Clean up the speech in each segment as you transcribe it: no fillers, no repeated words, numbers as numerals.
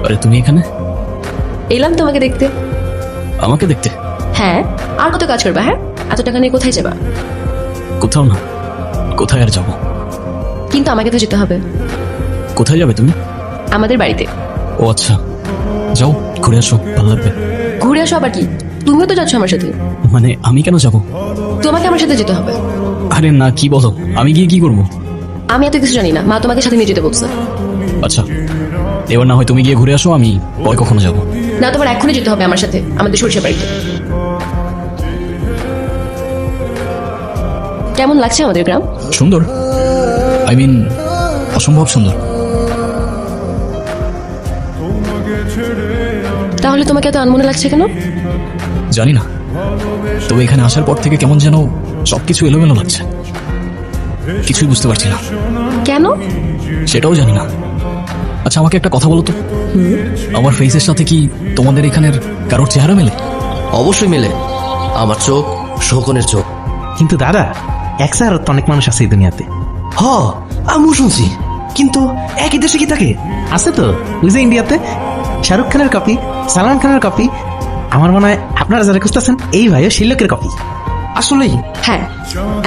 আরে তুমি এখানে? এলাম তোমাকে দেখতে। আমাকে দেখতে? হ্যাঁ, আর কত কাজ করবা? হ্যাঁ, এত টাকা নিয়ে কোথায় যাবা? কোথাও না। কোথায় আর যাবো? কিন্তু আমাকে তো যেতে হবে। কোথায় যাবে তুমি? আমাদের বাড়িতে। ও আচ্ছা, যাও ঘুরে আসো, ভালো লাগবে। ঘুরে আসো আবার কি? তুমিও তো যাচ্ছ আমার সাথে। মানে আমি কেন যাব? তোমাকে আমার সাথে যেতে হবে। আরে না, কি বলো? আমি গিয়ে কি করব? আমি এত কিছু জানি না, মা তোমাকে সাথে নিয়ে যেতে বলছে। আচ্ছা, এবার না হয় তুমি গিয়ে ঘুরে আসো, আমি পরে কখনো যাব। না, তোমার এক্ষুনি যেতে হবে আমার সাথে আমাদের সরিষা বাড়িতে। কেমন লাগছে আমাদের গ্রাম? সুন্দর, আই মিন অসম্ভব সুন্দর। তাহলে তোমাকে এত আনমনে লাগছে কেন? জানি না, তবে এখানে আসার পর থেকে কেমন যেন সবকিছু এলোমেলো লাগছে, কিছুই বুঝতে পারছি না। কেন? সেটাও জানি না। আচ্ছা, আমাকে একটা কথা বলো তো, আমার ফেসের সাথে কি তোমাদের এখানের কারোর চেহারা মেলে? অবশ্যই মেলে, আমার চোখ শোকনের চোখ। কিন্তু দাদা, এক স্যার তো অনেক মানুষ আছে এই দুনিয়াতে। হ, আমিও শুনছি, কিন্তু একই দেশে কি থাকে? আছে তো, ওই যে ইন্ডিয়াতে শাহরুখ খানের কপি, সালমান খানের কপি। আমার মনে হয় আপনারা যারা খুঁজতেছেন এই ভাইও সেই লোকের কপি। আসলেই? হ্যাঁ,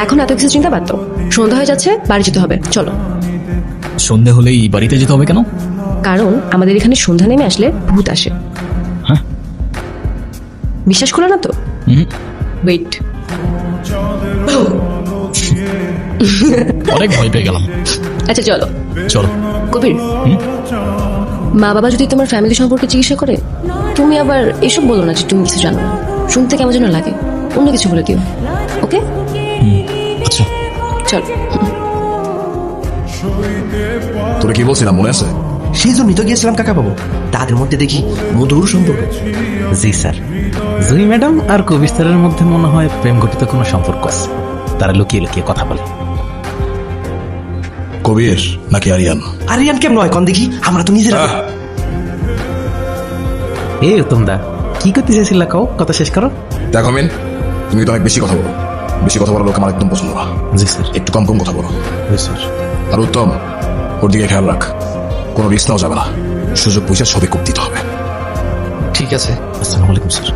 এখন এত কিছু চিন্তা বাদ দাও। সন্ধ্যা হয়ে যাচ্ছে, বাড়ি যেতে হবে, চলো। সন্ধে হলেই বাড়িতে যেতে হবে কেন? কারণ আমাদের এখানে সন্ধ্যা নেমে আসলে ভূত আসে। হ্যাঁ? বিশ্বাস করো না তো? ওয়েট, অনেক ভয় পেয়ে গেলাম। আচ্ছা চলো। চলো। কবির, মা বাবা যদি তোমার ফ্যামিলি সম্পর্কে জিজ্ঞাসা করে, তুমি আবার এসব বলো না যে তুমি কিছু জানো না। শুনতে কেমন যেন লাগে, অন্য কিছু বলে দিও। ওকে? আচ্ছা, চল। তোরা কি বলছিলাম মনে আছে? সেই জন্যই তো গিয়েছিলাম কাকা বাবু, তাদের মধ্যে দেখি মধুর সম্পর্ক। জি স্যার, জুই ম্যাডাম আর কবির স্যারের মধ্যে মনে হয় প্রেম ঘটিত কোনো সম্পর্ক আছে। তারা লুকিয়ে লুকিয়ে কথা বলে। কবির নাকি আরিয়ান? আরিয়ান কেমন হয় কন দেখি, আমরা তো নিজেরা। এ উত্তম দা, কি করতে চাইছিল কাও? কথা শেষ করো। দেখো মিন, তুমি তো অনেক বেশি কথা বলো। বেশি কথা বলা লোক আমার একদম পছন্দ না। জি স্যার। একটু কম কম কথা বলো। জি স্যার। আর উত্তম, ওর দিকে খেয়াল রাখ, কোনো রিস্ক নেওয়া যাবে না। সুযোগ পয়সা সবই খুব দিতে হবে। ঠিক আছে। আসসালামু আলাইকুম স্যার।